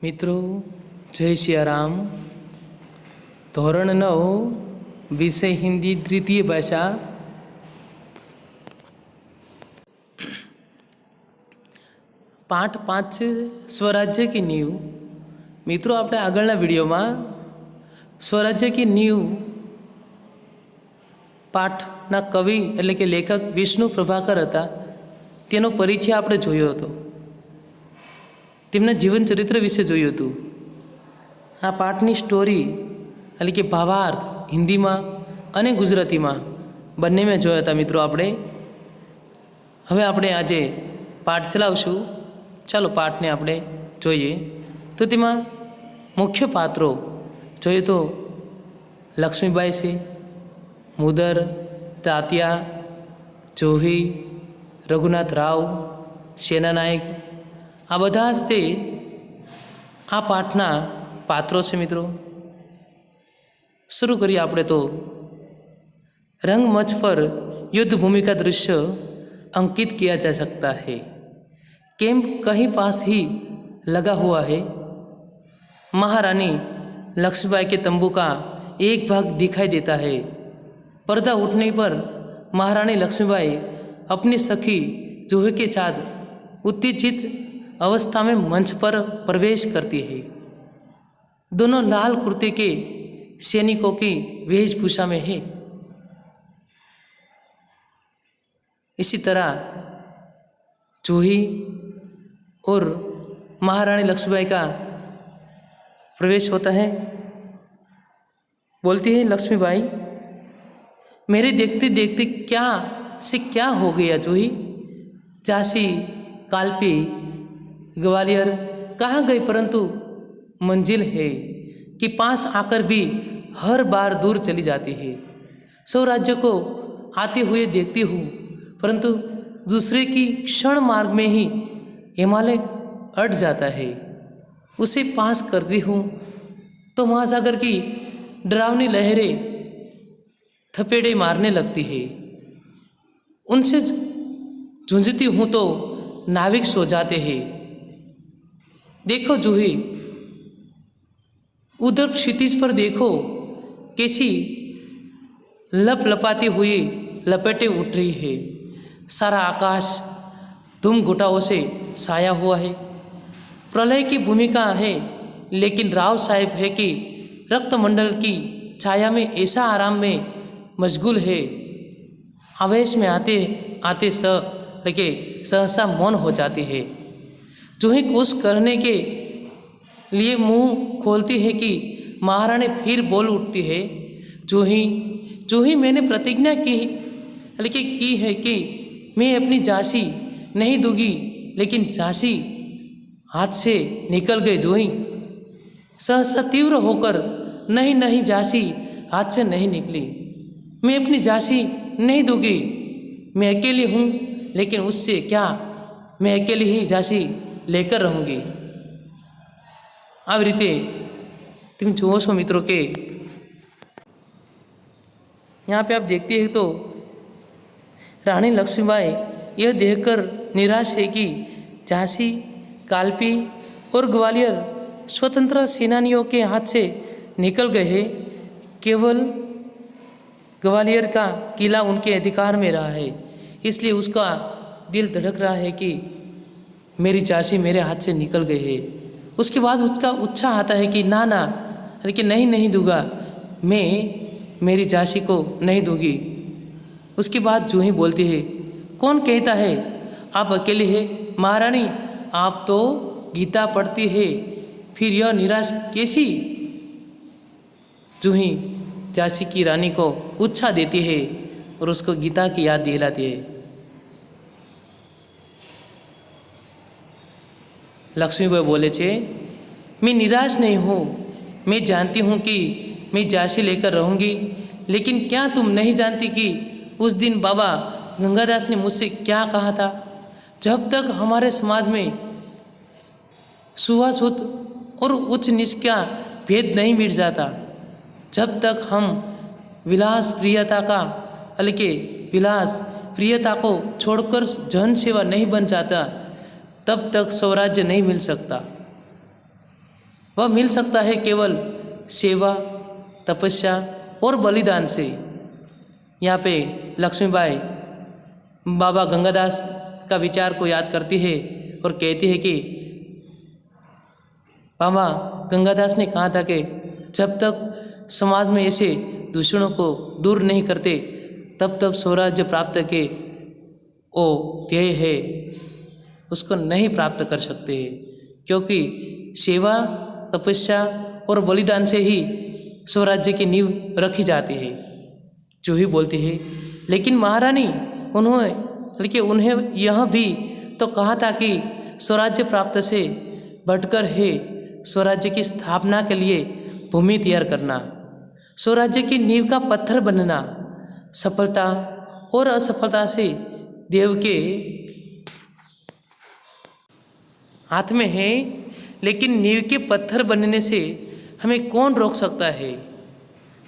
મિત્રો જય સિયારામ. ધોરણ 9 વિષય હિન્દી દ્વિતીય ભાષા. પાઠ 5 સ્વરાજ્ય की नींव. મિત્રો આપણે આગળના વિડીયોમાં સ્વરાજ્ય की नींव પાઠના કવિ એટલે કે લેખક વિષ્ણુ પ્રભાકર હતા. તેનો પરિચય આપણે જોયો હતો. તેમના જીવન ચરિત્ર વિશે જોયું હતું. આ પાઠની સ્ટોરી એટલે કે ભાવાર્થ હિન્દીમાં અને ગુજરાતીમાં બંનેમાં જોયા હતા મિત્રો આપણે. હવે આપણે આજે પાઠ ચલાવશું. ચાલો પાઠને આપણે જોઈએ. તો તેમાં મુખ્ય પાત્રો જોઈએ તો લક્ષ્મીબાઈ છે, મુદર, તાત્યા, જોહી, રઘુનાથ રાવ, સેનાનાયક, આ બધા જ તે આ પાઠના પાત્રો છે મિત્રો. शुरू करिए આપણે तो रंगमंच पर युद्ध भूमि का दृश्य अंकित किया जा सकता है. कैंप कहीं पास ही लगा हुआ है. महारानी लक्ष्मीबाई के तंबू का एक भाग दिखाई देता है. पर्दा उठने पर महारानी लक्ष्मीबाई अपनी सखी जूही के साथ उत्तेजित अवस्था में मंच पर प्रवेश करती है. दोनों लाल कुर्ते के सैनिकों की वेशभूषा में है. इसी तरह जूही और महारानी लक्ष्मीबाई का प्रवेश होता है. बोलती है लक्ष्मीबाई, मेरे देखते देखते क्या से क्या हो गया जूही. झांसी, कालपी, ग्वालियर कहाँ गई, परंतु मंजिल है कि पास आकर भी हर बार दूर चली जाती है. स्वराज्य को आते हुए देखती हूँ, परंतु दूसरे की क्षण मार्ग में ही हिमालय अट जाता है. उसे पास करती हूँ तो महासागर की डरावनी लहरें थपेड़े मारने लगती है. उनसे झुंझती हूँ तो नाविक सो जाते हैं. देखो जूही, उधर क्षितिज पर देखो कैसी लपलपाती हुई लपेटें उठ रही है. सारा आकाश धूम घुटाओं से साया हुआ है. प्रलय की भूमिका है, लेकिन राव साहेब है कि रक्तमंडल की छाया में ऐसा आराम में मशगूल है. आवेश में आते आते लगे सहसा मौन हो जाती है. जूही कुछ करने के लिए मुंह खोलती है कि महारानी फिर बोल उठती है, जूही जूही, मैंने प्रतिज्ञा की है कि मैं अपनी झांसी नहीं दूंगी, लेकिन झांसी हाथ से निकल गई जूही. सहसा तीव्र होकर, नहीं नहीं झांसी हाथ से नहीं निकली. मैं अपनी झांसी नहीं दूंगी. मैं अकेली हूँ, लेकिन उससे क्या, मैं अकेली ही झांसी लेकर रहूँगी. આવી રીતે तुम जुओ છો मित्रों के यहाँ पे आप देखते हैं तो रानी लक्ष्मीबाई यह देखकर निराश है कि झांसी, कालपी और ग्वालियर स्वतंत्र सेनानियों के हाथ से निकल गए हैं. केवल ग्वालियर का किला उनके अधिकार में रहा है. इसलिए उसका दिल धड़क रहा है कि मेरी झांसी मेरे हाथ से निकल गई है. उसके बाद उसका उत्साह आता है कि ना ना, लेकिन नहीं नहीं दूंगा, मैं मेरी झांसी को नहीं दूंगी. उसके बाद जूही बोलती है, कौन कहता है आप अकेले हैं. महारानी, आप तो गीता पढ़ती है, फिर यह निराश कैसी. जूही झांसी की रानी को उत्साह देती है और उसको गीता की याद दिलाती है. लक्ष्मीबाई बोले छे, मैं निराश नहीं हूँ. मैं जानती हूँ कि मैं झांसी लेकर रहूँगी, लेकिन क्या तुम नहीं जानती कि उस दिन बाबा गंगादास ने मुझसे क्या कहा था. जब तक हमारे समाज में छुआछूत और उच्च नीच का भेद नहीं मिट जाता, जब तक हम विलास प्रियता को छोड़कर जन सेवा नहीं बन जाता, तब तक स्वराज्य नहीं मिल सकता. वह मिल सकता है केवल सेवा, तपस्या और बलिदान से। यहाँ पे लक्ष्मीबाई बाबा गंगादास का विचार को याद करती है और कहती है कि बाबा गंगादास ने कहा था कि जब तक समाज में ऐसे दूषणों को दूर नहीं करते तब तक स्वराज्य प्राप्त के वो ध्येय है उसको नहीं प्राप्त कर सकते, क्योंकि सेवा, तपस्या और बलिदान से ही स्वराज्य की नींव रखी जाती है। जूही बोलती है, लेकिन महारानी उन्हें यह भी तो कहा था कि स्वराज्य प्राप्त से बढ़कर है स्वराज्य की स्थापना के लिए भूमि तैयार करना, स्वराज्य की नींव का पत्थर बनना। सफलता और असफलता से देव के हाथ में है, लेकिन नींव के पत्थर बनने से हमें कौन रोक सकता है?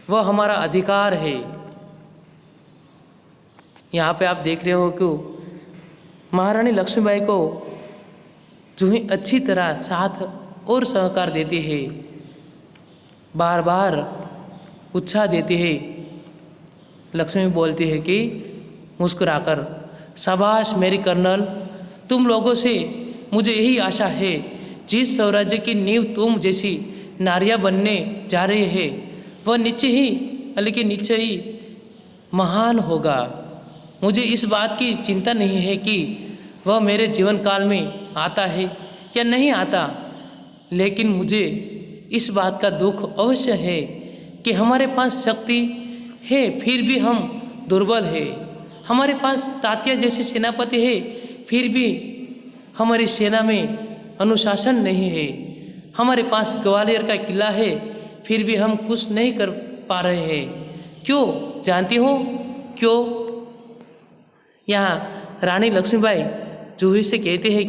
वह हमारा अधिकार है। यहाँ पे आप देख रहे हो कि महारानी लक्ष्मीबाई को जूही अच्छी तरह साथ और सहकार देती है, बार बार उत्साह देती है। लक्ष्मी बोलती है कि मुस्कुराकर, शाबाश मेरी कर्नल, तुम लोगों से मुझे यही आशा है। जिस स्वराज्य की नींव तुम जैसी नारियां बनने जा रही है वह निश्चय ही महान होगा। मुझे इस बात की चिंता नहीं है कि वह मेरे जीवन काल में आता है या नहीं आता, लेकिन मुझे इस बात का दुख अवश्य है कि हमारे पास शक्ति है फिर भी हम दुर्बल है। हमारे पास तात्या जैसे सेनापति है फिर भी हमारी सेना में अनुशासन नहीं है। हमारे पास ग्वालियर का किला है फिर भी हम कुछ नहीं कर पा रहे हैं। क्यों जानती हो क्यों? यहाँ रानी लक्ष्मीबाई जूही से कहते हैं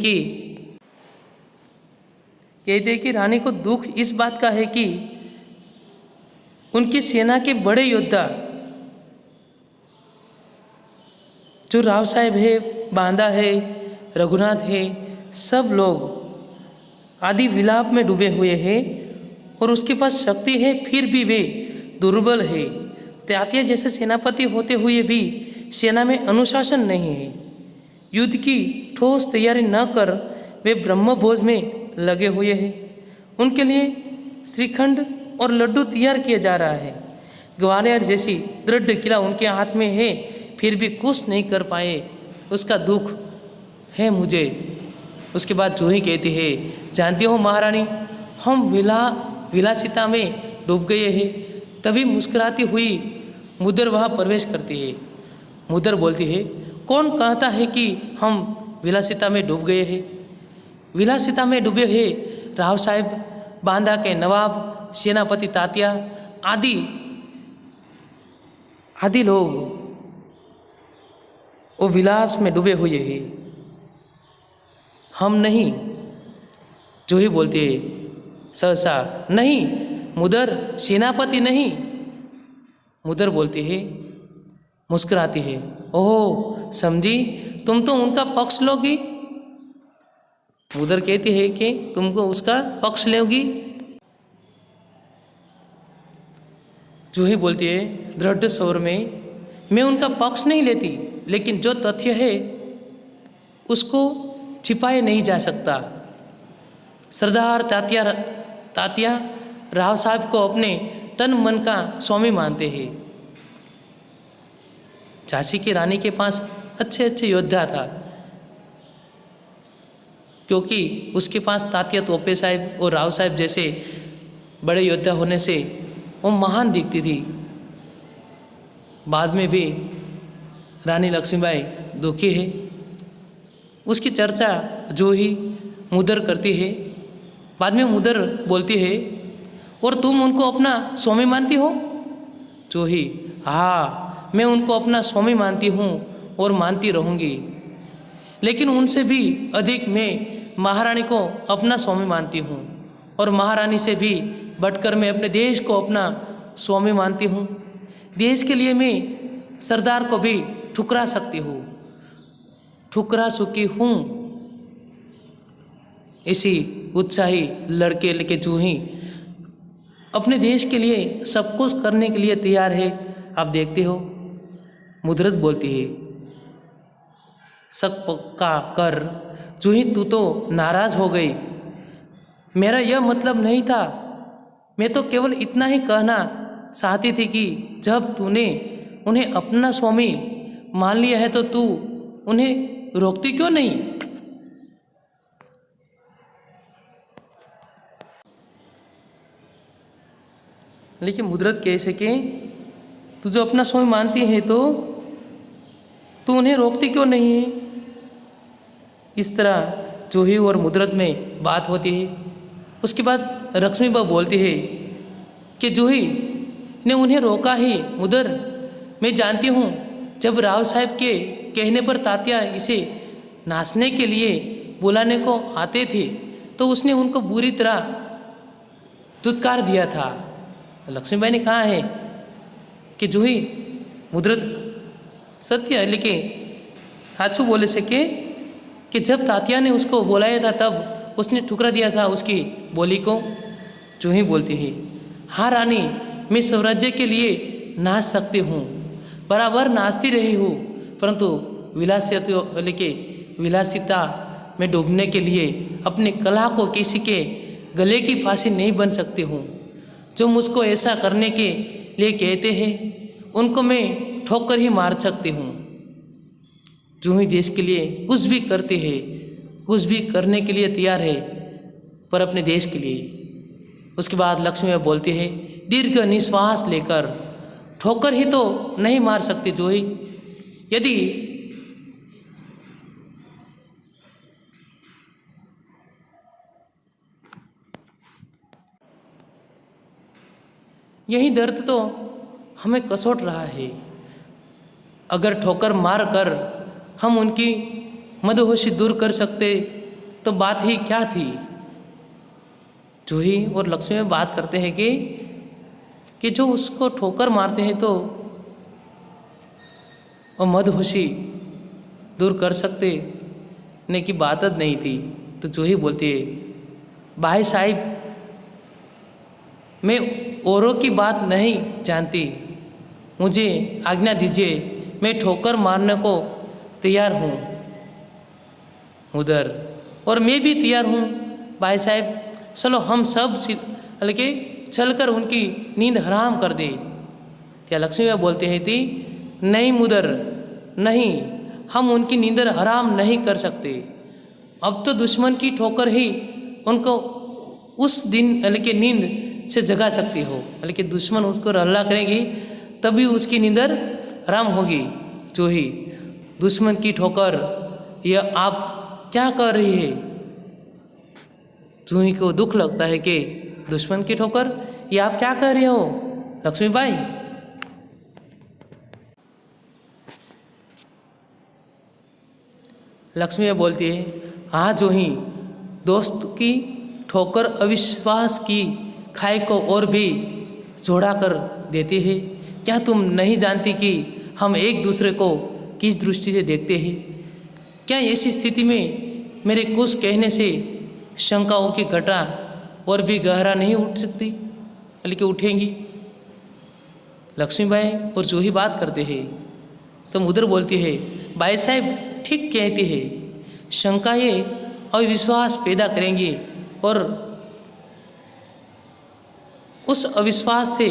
कि रानी को दुख इस बात का है कि उनकी सेना के बड़े योद्धा जो राव साहेब है, बांदा है, रघुनाथ है, सब लोग आदि विलाप में डूबे हुए हैं और उसके पास शक्ति है फिर भी वे दुर्बल है। तात्या जैसे सेनापति होते हुए भी सेना में अनुशासन नहीं है। युद्ध की ठोस तैयारी न कर वे ब्रह्मभोज में लगे हुए हैं। उनके लिए श्रीखंड और लड्डू तैयार किया जा रहा है। ग्वालियर जैसी दृढ़ किला उनके हाथ में है फिर भी कुछ नहीं कर पाए, उसका दुख है मुझे। उसके बाद जूही कहती है, जानती हो महारानी, हम विलासिता में डूब गए हैं। तभी मुस्कुराती हुई मुदर वहाँ प्रवेश करती है। मुदर बोलती है, कौन कहता है कि हम विलासिता में डूब गए हैं? विलासिता में डूबे हैं राव साहेब, बांदा के नवाब, सेनापति तात्या आदि लोग वो विलास में डूबे हुए हैं, हम नहीं। जूही बोलती है सहसा, नहीं मुदर, सेनापति नहीं। मुदर बोलती है, मुस्कुराती है, ओह समझी, तुम तो उनका पक्ष लोगी। मुदर कहती है कि तुमको उसका पक्ष लोगी। जूही बोलती है दृढ़ स्वर में, मैं उनका पक्ष नहीं लेती, लेकिन जो तथ्य है उसको छिपाया नहीं जा सकता। सरदार तात्या राव साहब को अपने तन मन का स्वामी मानते हैं। झांसी की रानी के पास अच्छे योद्धा था, क्योंकि उसके पास तात्या तोपे साहब और राव साहब जैसे बड़े योद्धा होने से वो महान दिखती थी। बाद में भी रानी लक्ष्मीबाई दुखी है, उसकी चर्चा जूही मुदर करती है। बाद में मुदर बोलती है, और तुम उनको अपना स्वामी मानती हो? जूही, हाँ मैं उनको अपना स्वामी मानती हूँ और मानती रहूँगी, लेकिन उनसे भी अधिक मैं महारानी को अपना स्वामी मानती हूँ, और महारानी से भी बढ़कर मैं अपने देश को अपना स्वामी मानती हूँ। देश के लिए मैं सरदार को भी ठुकरा सकती हूँ, ठुकरा चुकी हूँ। इसी उत्साही लड़के लेके जूही अपने देश के लिए सब कुछ करने के लिए तैयार है। आप देखते हो मुद्रत बोलती है, शक पक्का कर जूही, तू तो नाराज हो गई। मेरा यह मतलब नहीं था, मैं तो केवल इतना ही कहना चाहती थी कि जब तूने उन्हें अपना स्वामी मान लिया है तो तू उन्हें रोकती क्यों नहीं। लेकिन मुद्रत कैसे कि तू जो अपना स्वामी मानती है तो तू उन्हें रोकती क्यों नहीं है। इस तरह जूही और मुद्रत में बात होती है। उसके बाद लक्ष्मीबा बोलती है कि जूही ने उन्हें रोका ही। मुदर, मैं जानती हूँ जब राव साहब के कहने पर तात्या इसे नाचने के लिए बुलाने को आते थे तो उसने उनको बुरी तरह धुतकार दिया था। लक्ष्मीबाई ने कहा है कि जूही मुद्रत सत्य है, लेकिन हाचू बोले से कि जब तात्या ने उसको बुलाया था तब उसने ठुकरा दिया था उसकी बोली को। जूही बोलती है, हाँ रानी, मैं स्वराज्य के लिए नाच सकती हूँ, बराबर नाचती रही हूँ, परंतु विलासिता में डूबने के लिए अपने कला को किसी के गले की फांसी नहीं बन सकती हूँ। जो मुझको ऐसा करने के लिए कहते हैं उनको मैं ठोकर ही मार सकती हूँ। जो ही देश के लिए कुछ भी करते हैं, कुछ भी करने के लिए तैयार है, पर अपने देश के लिए। उसके बाद लक्ष्मी बोलती है, दीर्घ निश्वास लेकर ठोकर ही तो नहीं मार सकती जो ही। यदि यही दर्द तो हमें कसोट रहा है। अगर ठोकर मार कर हम उनकी मदहोशी दूर कर सकते तो बात ही क्या थी। जूही और लक्ष्मी में बात करते हैं कि जो उसको ठोकर मारते हैं तो वो मदहोशी दूर कर सकते ने की बात नहीं थी। तो जूही बोलती है, भाई साहब, मैं औरों की बात नहीं जानती, मुझे आज्ञा दीजिए, मैं ठोकर मारने को तैयार हूँ उधर, और मैं भी तैयार हूँ भाई साहब। चलो हम सब हल्के चलकर उनकी नींद हराम कर दे। क्या लक्ष्मी बोलते हैं थी, नहीं मुदर, नहीं, हम उनकी नींद हराम नहीं कर सकते। अब तो दुश्मन की ठोकर ही उनको उस दिन हल्के नींद से जगा सकती हो, हल्के दुश्मन उसको हल्ला करेंगी तभी उसकी नींदर हराम होगी। जो ही दुश्मन की ठोकर, यह आप क्या कर रही है। जूही को दुख लगता है कि दुश्मन की ठोकर, ये आप क्या कर रहे हो लक्ष्मीबाई। लक्ष्मी बोलती है, हाँ जूही, दोस्त की ठोकर अविश्वास की खाई को और भी जोड़ा कर देती है। क्या तुम नहीं जानती कि हम एक दूसरे को किस दृष्टि से देखते हैं। क्या ऐसी स्थिति में मेरे कुछ कहने से शंकाओं की घटा और भी गहरा नहीं उठ सकती, बल्कि उठेंगी। लक्ष्मीबाई और जूही बात करते हैं तो मुदर बोलती है, भाई साहब ठीक कहती है, शंकाएं अविश्वास पैदा करेंगी और उस अविश्वास से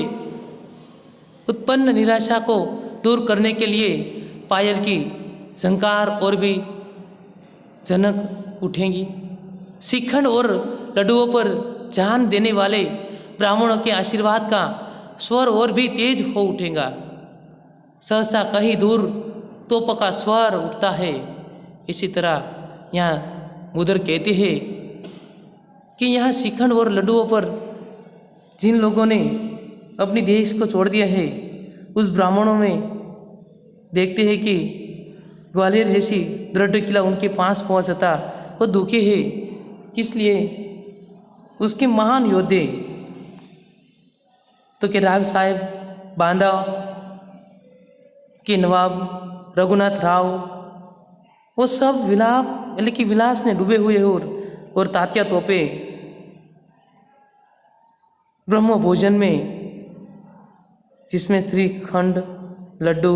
उत्पन्न निराशा को दूर करने के लिए पायल की झंकार और भी जनक उठेंगी। शिखंड और लड्डुओं पर जान देने वाले ब्राह्मणों के आशीर्वाद का स्वर और भी तेज हो उठेगा। सहसा कहीं दूर तोप का स्वर उठता है। इसी तरह यहाँ मुदर कहते हैं कि यहाँ शिखंड और लड्डुओं पर जिन लोगों ने अपनी देश को छोड़ दिया है, उस ब्राह्मणों में देखते हैं कि ग्वालियर जैसी दृढ़ किला उनके पास पहुंचता वो दुखी है। किस लिए? उसके महान योद्धे तो के राव साहब, बांदा के नवाब रघुनाथ राव, वो सब विलाप यानी कि विलास ने डूबे हुए और और तात्या तोपे ब्रह्म भोजन में, जिसमें श्रीखंड लड्डू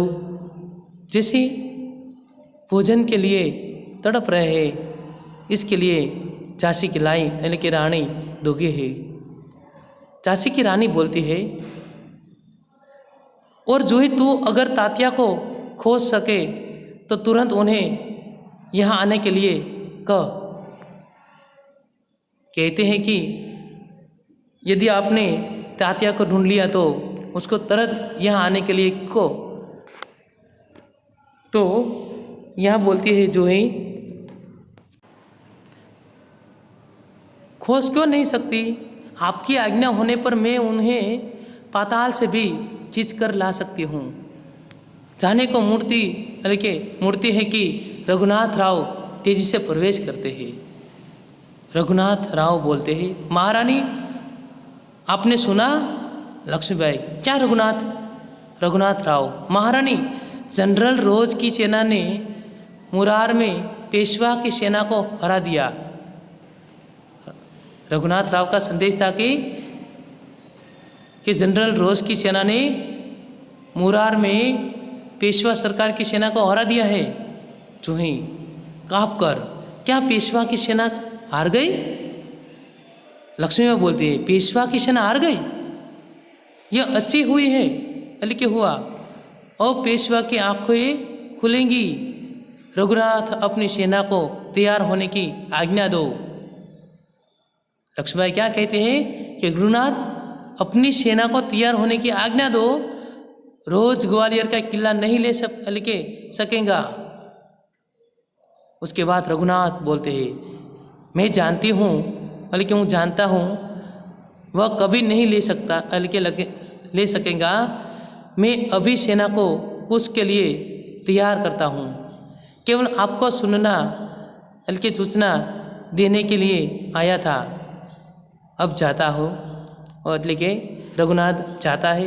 जैसी भोजन के लिए तड़प रहे हैं। इसके लिए झांसी की लाई यानी कि रानी दुखी है। झांसी की रानी बोलती है, और जूही तू अगर तात्या को खोज सके तो तुरंत उन्हें यहाँ आने के लिए कह। कहते हैं कि यदि आपने तात्या को ढूंढ लिया तो उसको तुरंत यहाँ आने के लिए कहो। तो यहाँ बोलती है जूही, खोज क्यों नहीं सकती? आपकी आज्ञा होने पर मैं उन्हें पाताल से भी खींच कर ला सकती हूँ। जाने को मूर्ति है कि रघुनाथ राव तेजी से प्रवेश करते हैं। रघुनाथ राव बोलते हैं, महारानी आपने सुना? लक्ष्मीबाई, क्या रघुनाथ राव, महारानी जनरल रोज की सेना ने मुरार में पेशवा की सेना को हरा दिया। रघुनाथ राव का संदेश था कि जनरल रोज की सेना ने मुरार में पेशवा सरकार की सेना को हरा दिया है। जूही काँप कर, क्या पेशवा की सेना हार गई? लक्ष्मीबाई बोलती है, पेशवा की सेना हार गई? यह अच्छी हुई है, बल्कि हुआ, और पेशवा की आंखें खुलेंगी। रघुनाथ अपनी सेना को तैयार होने की आज्ञा दो। लक्ष्मीबाई क्या कहते हैं कि रघुनाथ अपनी सेना को तैयार होने की आज्ञा दो, रोज ग्वालियर का किला नहीं लेके सकेगा। उसके बाद रघुनाथ बोलते हैं, मैं जानती हूँ, बल्कि मैं जानता हूँ वह कभी नहीं ले सकेगा। मैं अभी सेना को कुछ के लिए तैयार करता हूँ, केवल आपको सुनना हल्के सूचना देने के लिए आया था। अब जाता हो। और लेके रघुनाथ जाता है।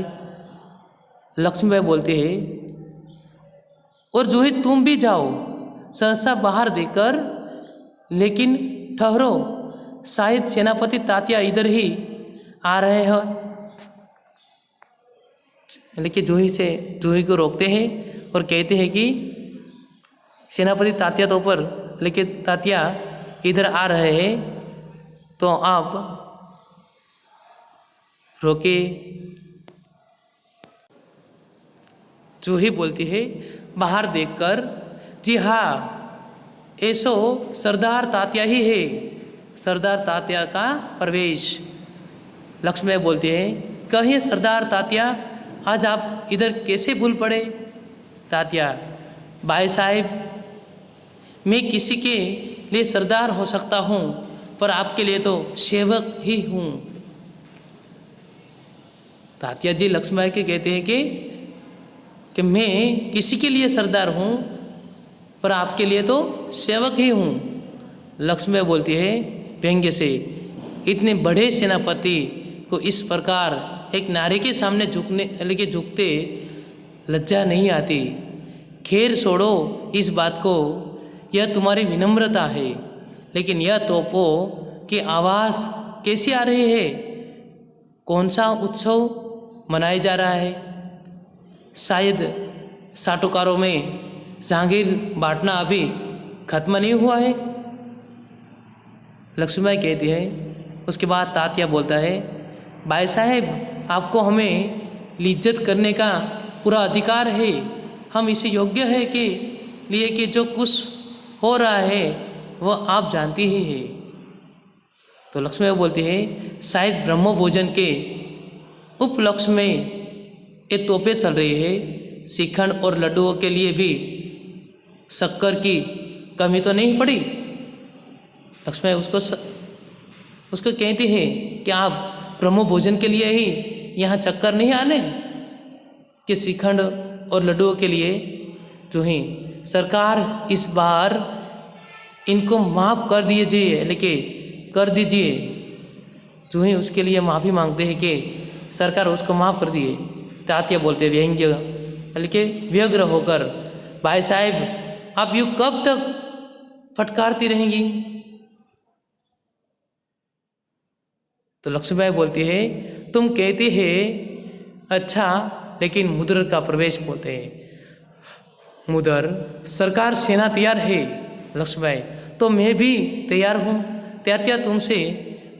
लक्ष्मीबाई बोलते हैं, और जूही तुम भी जाओ, सहसा बाहर देकर, लेकिन ठहरो, शायद सेनापति तात्या इधर ही आ रहे हैं। लेकिन जूही को रोकते हैं और कहते हैं कि सेनापति तात्या तो ऊपर, लेकिन तात्या इधर आ रहे हैं, तो आप रोके। जूही बोलती है बाहर देखकर, जी हाँ, ऐसो सरदार तात्या ही है, सरदार तात्या का प्रवेश। लक्ष्मीबाई बोलती है, कहिए सरदार तात्या, आज आप इधर कैसे भूल पड़े? तात्या, भाई साहब, मैं किसी के लिए सरदार हो सकता हूँ, पर आपके लिए तो सेवक ही हूँ। तात्या जी लक्ष्मीबाई के कहते हैं कि मैं किसी के लिए सरदार हूँ, पर आपके लिए तो सेवक ही हूँ। लक्ष्मीबाई बोलती है व्यंग्य से, इतने बड़े सेनापति को इस प्रकार एक नारी के सामने झुकते लज्जा नहीं आती। खैर छोड़ो इस बात को, यह तुम्हारी विनम्रता है, लेकिन यह तोपो की आवाज़ कैसी आ रही है? कौन सा उत्सव मनाया जा रहा है? शायद साटोकारों में जहांगीर बांटना अभी खत्म नहीं हुआ है। लक्ष्मीबाई कहती है। उसके बाद तात्या बोलता है, भाई साहब, आपको हमें लिज्जत करने का पूरा अधिकार है। हम इसे योग्य है कि जो कुछ हो रहा है वह आप जानती ही है। तो लक्ष्मीबाई बोलती है, शायद ब्रह्म भोजन के उपलक्ष्य में ये तोपे चल रही है। श्रीखंड और लड्डुओं के लिए भी शक्कर की कमी तो नहीं पड़ी। लक्ष्मीबाई उसको कहती है कि आप ब्रह्म भोजन के लिए ही यहाँ चक्कर नहीं आने कि श्रीखंड और लड्डुओं के लिए। जो ही सरकार इस बार इनको माफ़ कर दीजिए। जो ही उसके लिए माफ़ी मांगते हैं कि सरकार उसको माफ़ कर दिए। तात्या बोलते व्यंग्य बल्कि व्यग्र होकर, भाई साहब, आप यूँ कब तक फटकारती रहेंगी? तो लक्ष्मीबाई बोलती है, तुम कहते हैं अच्छा, लेकिन मुदर का प्रवेश बोलते हैं। मुदर, सरकार सेना तैयार है। लक्ष्मीबाई, तो मैं भी तैयार हूँ। त्यात्या, तुमसे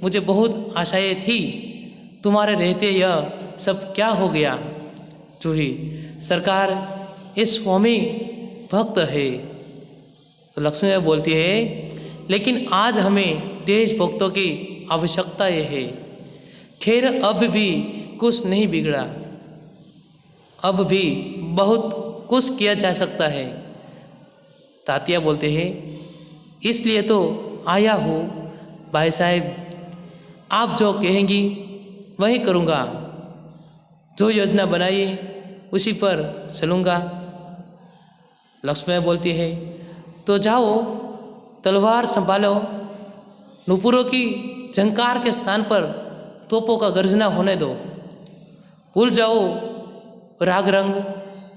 मुझे बहुत आशाएं थी, तुम्हारे रहते यह सब क्या हो गया। जूही, सरकार ये स्वामी भक्त है। तो लक्ष्मीबाई बोलती है, लेकिन आज हमें देशभक्तों की आवश्यकता ये है। खैर अब भी कुछ नहीं बिगड़ा, अब भी बहुत कुछ किया जा सकता है। तात्या बोलते हैं, इसलिए तो आया हूँ भाई साहब, आप जो कहेंगी वही करूँगा, जो योजना बनाइए उसी पर चलूँगा। लक्ष्मीबाई बोलती है, तो जाओ तलवार संभालो, नुपुरों की झंकार के स्थान पर तोपों का गर्जना होने दो। भूल जाओ राग रंग,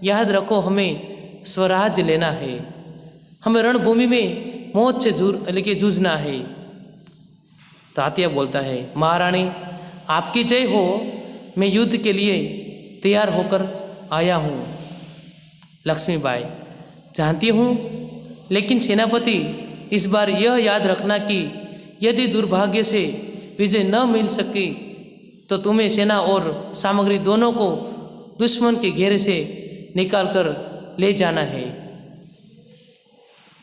याद रखो हमें स्वराज लेना है, हमें रणभूमि में मौत से लेके जूझना है। तात्या बोलता है, महारानी आपकी जय हो, मैं युद्ध के लिए तैयार होकर आया हूँ। लक्ष्मीबाई, जानती हूँ, लेकिन सेनापति इस बार यह याद रखना कि यदि दुर्भाग्य से विजय न मिल सकी तो तुम्हें सेना और सामग्री दोनों को दुश्मन के घेरे से निकाल कर ले जाना है।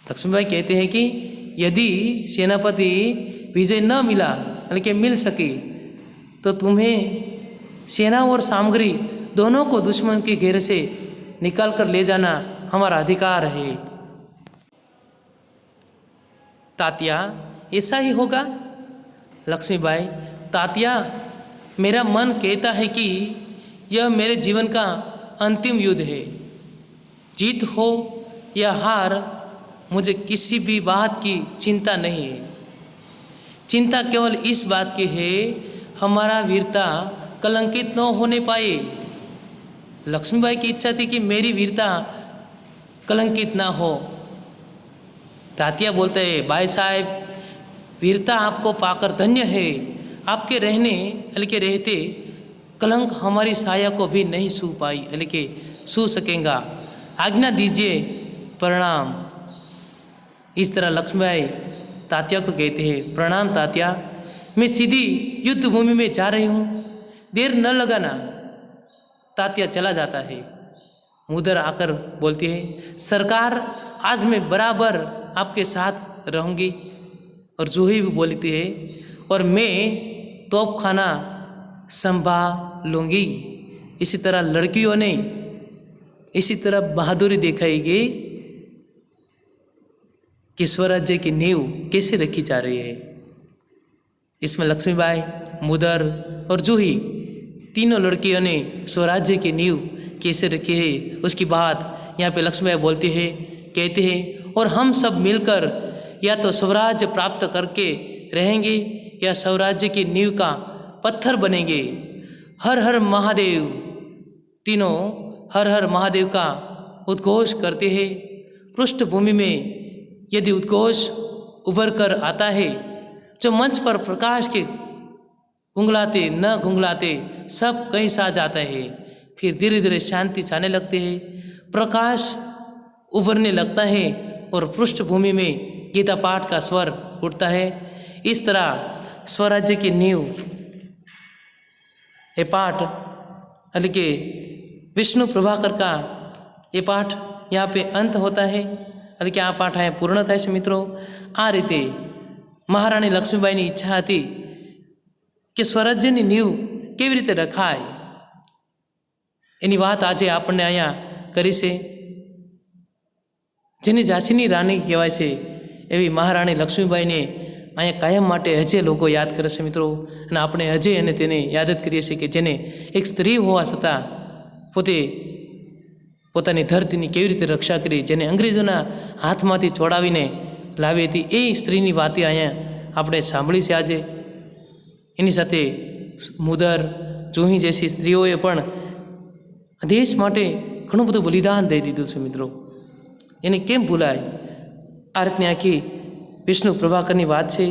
लक्ष्मीबाई कहते हैं कि यदि सेनापति विजय न मिला बल्कि मिल सकी तो तुम्हें सेना और सामग्री दोनों को दुश्मन के घेरे से निकाल कर ले जाना हमारा अधिकार है। तात्या, ऐसा ही होगा। लक्ष्मीबाई, तात्या, मेरा मन कहता है कि यह मेरे जीवन का अंतिम युद्ध है। जीत हो या हार, मुझे किसी भी बात की चिंता नहीं है। चिंता केवल इस बात की है, हमारा वीरता कलंकित न होने पाए। लक्ष्मीबाई की इच्छा थी कि मेरी वीरता कलंकित ना हो। तात्या बोलते हैं, भाई साहब, वीरता आपको पाकर धन्य है। आपके रहते कलंक हमारी साया को भी नहीं छू पाई, बल्कि छू सकेगा। आज्ञा दीजिए, प्रणाम। इस तरह लक्ष्मीबाई तात्या को कहते हैं, प्रणाम तात्या, मैं सीधी युद्ध भूमि में जा रही हूँ, देर न लगाना। तात्या चला जाता है। मुदर आकर बोलती है, सरकार, आज मैं बराबर आपके साथ रहूँगी। और जूही भी बोलती है, और मैं तोपखाना संभालूंगी। इसी तरह लड़कियों ने इसी तरह बहादुरी दिखाएगी कि स्वराज्य की नींव कैसे रखी जा रही है। इसमें लक्ष्मीबाई, मुदर और जूही तीनों लड़कियों ने स्वराज्य की नींव कैसे रखी है उसकी बात यहाँ पे लक्ष्मीबाई बोलती है, कहते हैं, और हम सब मिलकर या तो स्वराज्य प्राप्त करके रहेंगे या स्वराज्य की नींव का पत्थर बनेंगे। हर हर महादेव। तीनों हर हर महादेव का उद्घोष करते हैं। पृष्ठभूमि में यदि उद्घोष उभर कर आता है, जो मंच पर प्रकाश के गुंगलाते न गुंगलाते सब कहीं सा जाता है। फिर धीरे धीरे शांति छाने लगते हैं, प्रकाश उभरने लगता है और पृष्ठभूमि में गीता पाठ का स्वर उठता है। इस तरह स्वराज्य की नींव ये पाठ के विष्णु प्रभाकर का ये पाठ यहाँ पे अंत होता है। કે આ પાઠ અહીંયા પૂર્ણ થાય છે મિત્રો। આ રીતે મહારાણી લક્ષ્મીબાઈની ઈચ્છા હતી કે સ્વરાજ્યની નીંવ કેવી રીતે રખાય, એની વાત આજે આપણને અહીંયા કરી છે। જેની ઝાંસીની રાણી કહેવાય છે એવી મહારાણી લક્ષ્મીબાઈને અહીંયા કાયમ માટે હજે લોકો યાદ કરે છે મિત્રો। અને આપણે હજે અને તેને યાદ જ કરીએ છીએ કે જેને એક સ્ત્રી હોવા છતાં પોતે પોતાની ધરતીની કેવી રીતે રક્ષા કરી, જેને અંગ્રેજોના હાથમાંથી છોડાવીને લાવી હતી, એ સ્ત્રીની વાતે અહીંયા આપણે સાંભળી છે આજે। એની સાથે મુદર, જૂહી જેસી સ્ત્રીઓએ પણ દેશ માટે ઘણું બધું બલિદાન દઈ દીધું છે મિત્રો। એને કેમ ભૂલાય? આ રીતની આખી વિષ્ણુ પ્રભાકરની વાત છે,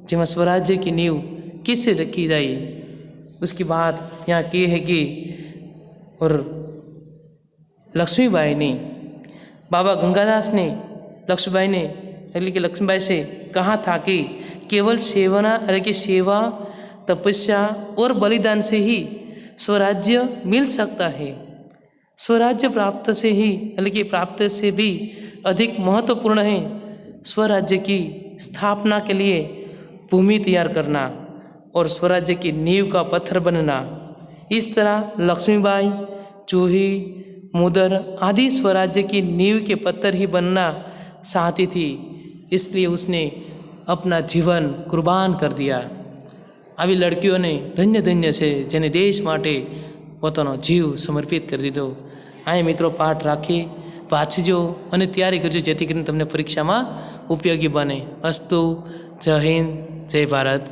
જેમાં સ્વરાજ્ય કી નીંવ कैसे रखी जाए। उसकी बात यहाँ की है कि और लक्ष्मीबाई ने, बाबा गंगादास ने लक्ष्मीबाई ने यानी कि लक्ष्मीबाई से कहा था कि केवल सेवा, तपस्या और बलिदान से ही स्वराज्य मिल सकता है। स्वराज्य प्राप्त से ही यानी कि प्राप्त से भी अधिक महत्वपूर्ण है स्वराज्य की स्थापना के लिए भूमि तैयार करना और स्वराज्य की नींव का पत्थर बनना। इस तरह लक्ष्मीबाई, जूही, मुदर आदि स्वराज्य की नींव के पत्थर ही बनना चाहती थी, इसलिए उसने अपना जीवन कुर्बान कर दिया। આવી લડકીઓને ધન્ય ધન્ય છે જેને દેશ માટે પોતાનો જીવ સમર્પિત કરી દીધો। આ મિત્રો પાઠ રાખી વાંચજો અને તૈયારી કરજો જેથી કરીને તમને પરીક્ષામાં ઉપયોગી બને। અસ્તુ, જય હિન્દ, જય ભારત।